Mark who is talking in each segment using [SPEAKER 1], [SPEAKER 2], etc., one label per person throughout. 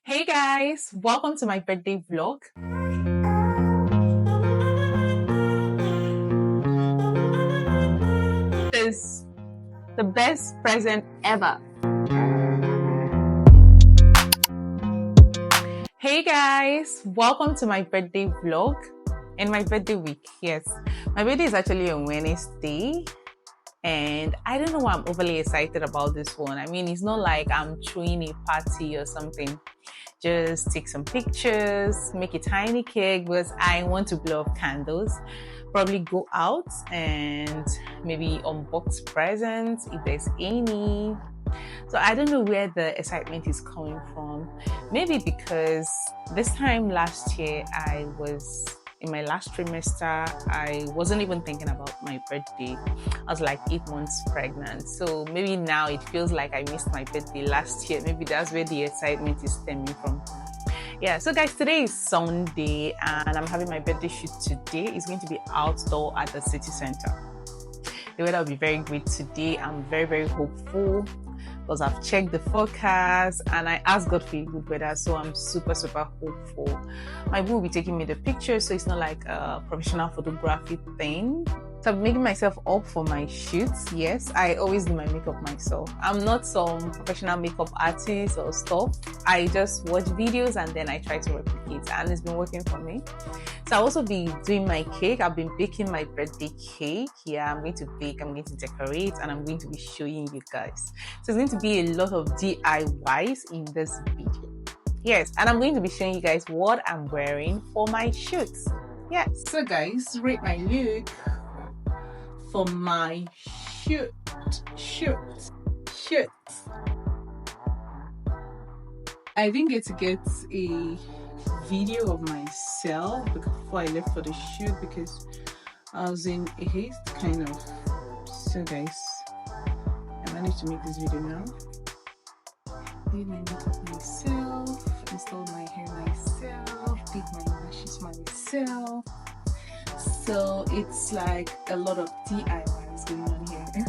[SPEAKER 1] Hey guys, welcome to my birthday vlog. This is the best present ever. Hey guys, welcome to my birthday vlog and my birthday week. Yes, my birthday is actually on Wednesday. And I don't know why I'm overly excited about this one. I mean, it's not like I'm throwing a party or something. Just take some pictures, make a tiny cake because I want to blow up candles. Probably go out and maybe unbox presents if there's any. So I don't know where the excitement is coming from. Maybe because this time last year I was in my last trimester, I wasn't even thinking about my birthday. I was like 8 months pregnant. So maybe now it feels like I missed my birthday last year. Maybe that's where the excitement is stemming from. Yeah, so guys, today is Sunday and I'm having my birthday shoot today. It's going to be outdoor at the city center. The weather will be very great today. I'm very, very hopeful because I've checked the forecast and I asked God for a good weather, so I'm super, super hopeful. My boo will be taking me the pictures, so it's not like a professional photography thing. So I'm making myself up for my shoots. Yes, I always do my makeup myself. I'm not some professional makeup artist or stuff. I just watch videos and then I try to replicate, and it's been working for me. So I'll also be doing my cake. I've been baking my birthday cake. Yeah, I'm going to bake, I'm going to decorate, and I'm going to be showing you guys. So it's going to be a lot of DIYs in this video. Yes, and I'm going to be showing you guys what I'm wearing for my shoots. Yes. So guys, rate my look for my shoot. I didn't get to get a video of myself before I left for the shoot because I was in a haste kind of. So guys, I managed to make this video now. Did my makeup myself, installed my hair myself, did my lashes myself. So it's like a lot of DIYs going on here.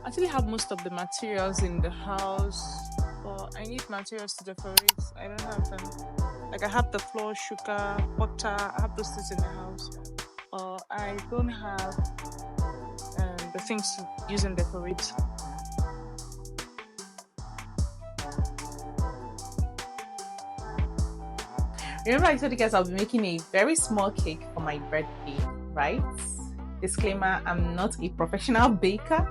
[SPEAKER 1] I actually have most of the materials in the house, but I need materials to decorate. I don't have them. Like I have the flour, sugar, butter. I have those things in the house, but I don't have the things to use and decorate. Remember I told you guys I'll be making a very small cake for my birthday, right? Disclaimer, I'm not a professional baker,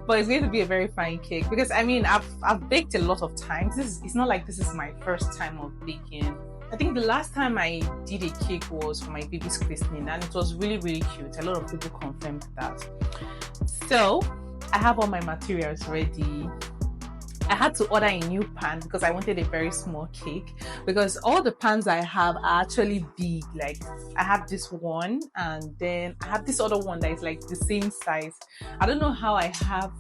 [SPEAKER 1] but it's going to be a very fine cake because I mean, I've baked a lot of times. It's not like this is my first time of baking. I think the last time I did a cake was for my baby's christening and it was really, really cute. A lot of people confirmed that. So I have all my materials ready. I had to order a new pan because I wanted a very small cake because all the pans I have are actually big. Like I have this one and then I have this other one that is like the same size. I don't know how I have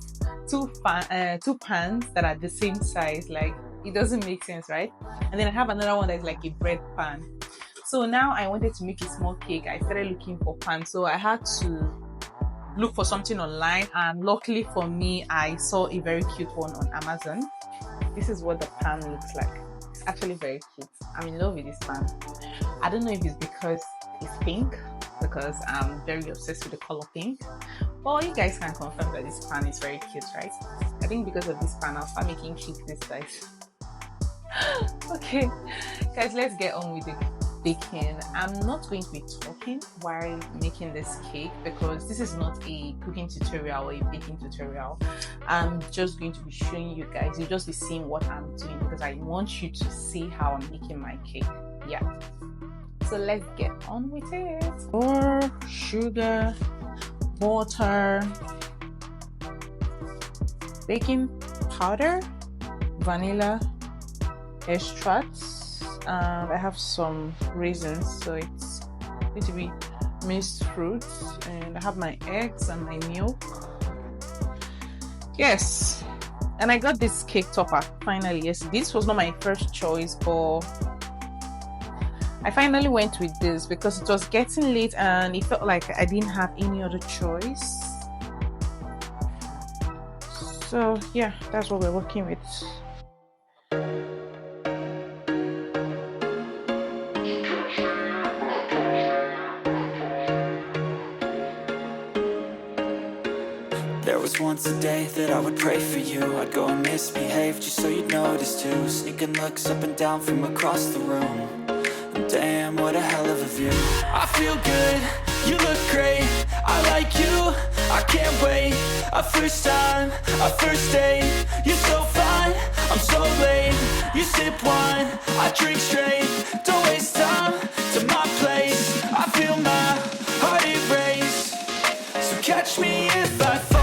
[SPEAKER 1] two pans that are the same size. Like it doesn't make sense, right? And then I have another one that is like a bread pan. So now I wanted to make a small cake. I started looking for pans. So I had to look for something online, and luckily for me I saw a very cute one on Amazon. This is what the pan looks like. It's actually very cute. I'm in love with this pan. I don't know if it's because it's pink, because I'm very obsessed with the color pink, but you guys can confirm that this pan is very cute, right? I think because of this pan I'll start making cake this size. Okay guys, let's get on with it. Baking. I'm not going to be talking while making this cake because this is not a cooking tutorial or a baking tutorial. I'm just going to be showing you guys. You'll just be seeing what I'm doing because I want you to see how I'm making my cake. Yeah, so let's get on with it. Flour, sugar, butter, baking powder, vanilla extracts. I have some raisins, so it's going to be mixed fruits, and I have my eggs and my milk. Yes, and I got this cake topper finally. Yes, this was not my first choice, but I finally went with this because it was getting late and it felt like I didn't have any other choice. So yeah, that's what we're working with.
[SPEAKER 2] There was once a day that I would pray for you. I'd go and misbehave just so you'd notice too. Sneaking looks up and down from across the room. And damn, what a hell of a view. I feel good, you look great, I like you, I can't wait. A first time, a first date. You're so fine, I'm so late. You sip wine, I drink straight. Don't waste time to my place. I feel my heart erase. So catch me if I fall.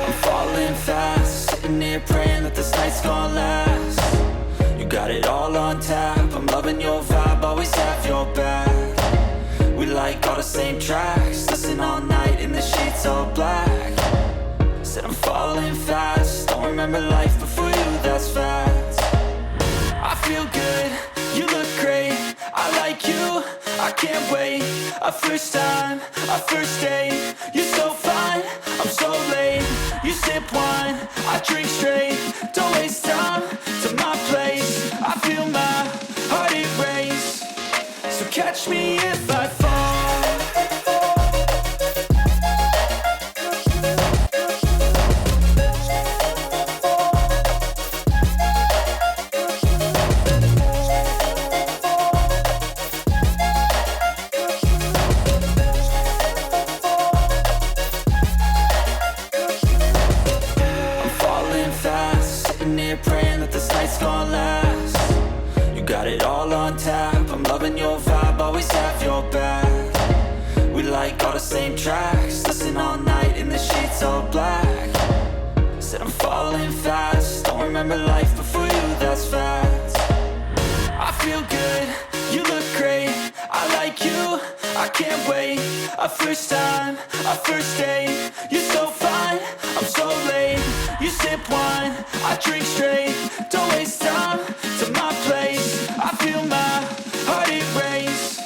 [SPEAKER 2] I'm falling fast, sitting here praying that this night's gonna last. You got it all on tap, I'm loving your vibe, always have your back. We like all the same tracks, listen all night in the sheets all black. Said I'm falling fast, don't remember life before you, that's fact. I feel good, you look great, I like you, I can't wait. A first time, a first date. You're so fine, I'm so late. You sip wine, I drink straight. Don't waste time to my place. I feel my heart erase. So catch me if I fall. I'm falling fast, sitting here praying that this night's gonna last. You got it all on tap, I'm loving your vibe, always have your back. We like all the same tracks, listen all night in the sheets all black. Said I'm falling fast, don't remember life before you, that's fact. I feel good, you look great, I like you, I can't wait. A first time, a first date. You're so fine, I'm so late. You sip wine, I drink straight. Don't waste time to my place. I feel my heart erase.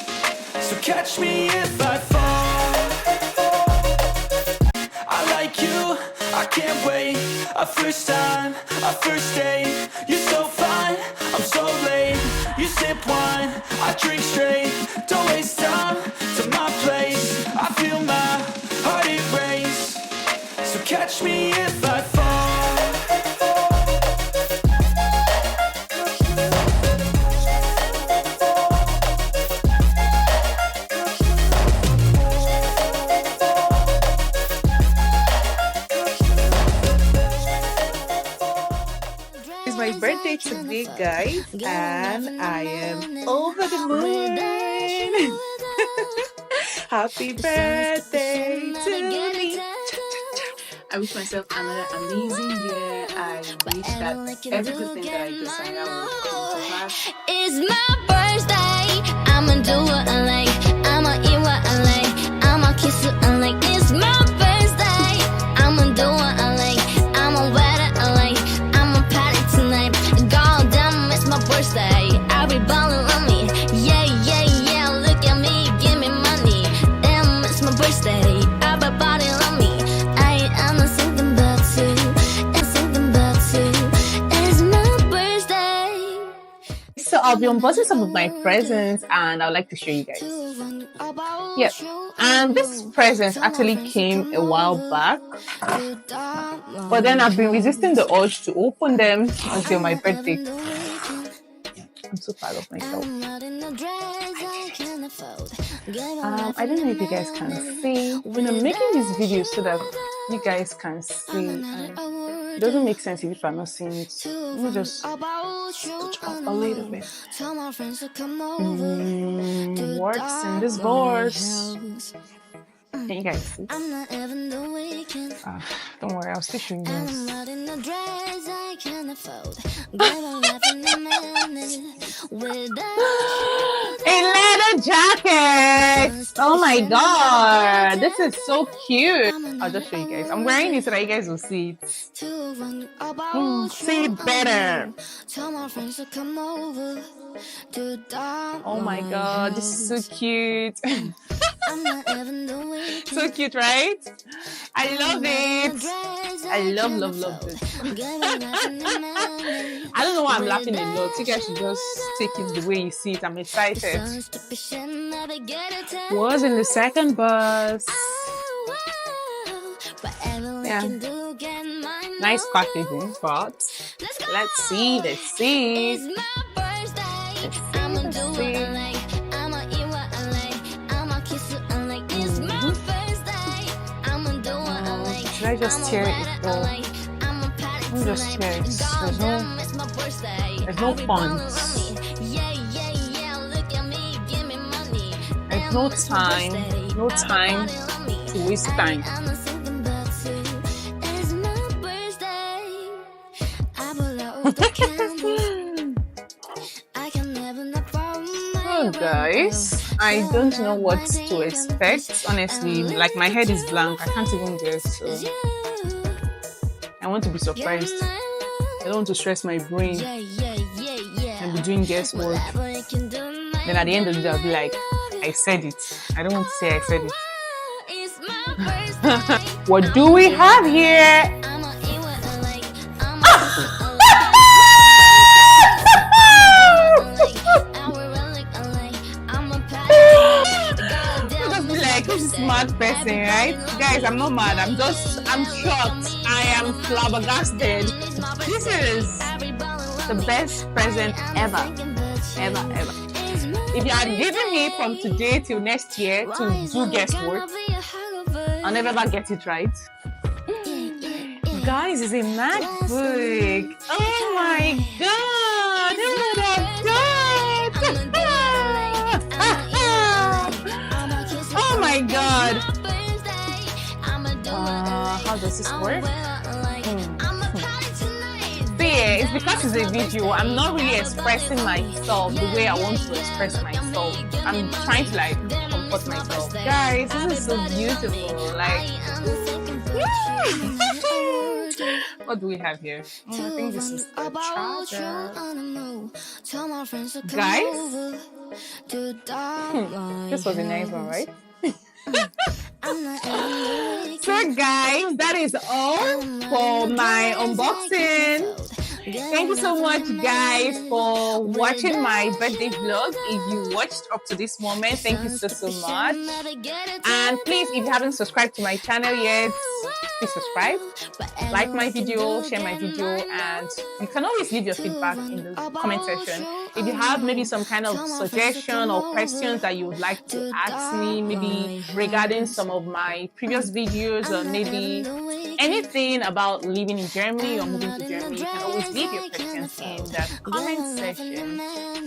[SPEAKER 2] So catch me if I fall. I like you, I can't wait. A first time, a first date. You're so fine, I'm so late. You sip wine, I drink straight. Don't waste time to my place. I feel my heart erase. So catch me if I fall.
[SPEAKER 1] It's my birthday today, guys, and I am over the moon. Happy birthday to me. I wish myself another amazing year. I wish that every good thing that I desire will come to pass.
[SPEAKER 3] It's my birthday. I'ma do what I like. I'ma eat what I like. I'ma kiss what I like. It's my birthday. I'ma do what I like. I'ma wear what I like. I'ma party tonight. Go down, it's my birthday. Everybody love me. Yeah, yeah, yeah. Look at me, give me money. Damn, it's my birthday. Everybody love me. I'm not thinking about you. I'm thinking about you. It's my birthday.
[SPEAKER 1] So I'll be unboxing some of my presents and I'd like to show you guys. Yep. And this present actually came a while back, but then I've been resisting the urge to open them until my birthday. I'm so proud of myself. I don't know if you guys can see when I'm making this video so that you guys can see. It doesn't make sense if I'm not seeing it. Let me just touch up a little bit. Words in this boards. Can you guys see? Don't worry, I'll still show you guys.
[SPEAKER 3] can afford. Gonna laugh in a minute without
[SPEAKER 1] A leather jacket. Oh my god, this is so cute. I'll just show you guys. I'm wearing it so that you guys will see it. See it better.
[SPEAKER 3] Tell my friends to come over to the
[SPEAKER 1] Oh my god, this is so cute.
[SPEAKER 3] I'm not even the weekend.
[SPEAKER 1] So cute, right? I love it. I love this. I don't know why I'm laughing a lot. You guys should just take it the way you see it. I'm excited. Was in the second bus. Yeah. Nice packaging, but let's see.
[SPEAKER 3] It's my birthday. I'ma do what I like. I'ma eat what I like. I'ma kiss what I like. It's my birthday. I'ma do what I like.
[SPEAKER 1] Should I just tear it all? Let me just tear it. There's no funds. There's no time. No time to waste time. Oh guys, I don't know what to expect. Honestly, like my head is blank. I can't even guess. So I want to be surprised. I don't want to stress my brain and be doing guesswork. Then at the end of the day, I'll be like, I said it. I don't want to say I said it. What do we have here? This is mad person, right? Guys, I'm not mad. I'm shocked. I am flabbergasted. This is the best present ever. If you had given me from today till next year to do guesswork, I'll never ever get it right. Guys, it's a MacBook. Oh my god! Who would have done? Oh my god! How does this work? See, it's because it's a video. I'm not really expressing myself the way I want to express myself. I'm trying to like comfort myself. Guys, this is so beautiful. Like, what do we have here? I think this is the charger. Guys, this was a nice one, right? So guys, that is all for my unboxing. Thank you so much guys for watching my birthday vlog. If you watched up to this moment, thank you so much. And please, if you haven't subscribed to my channel yet, please subscribe, like my video, share my video, and you can always leave your feedback in the comment section. If you have maybe some kind of suggestion or questions that you would like to ask me, maybe regarding some of my previous videos, or maybe anything about living in Germany or moving to Germany, you can always leave your questions in the comment section.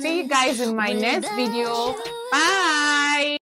[SPEAKER 1] See you guys in my next video. Bye!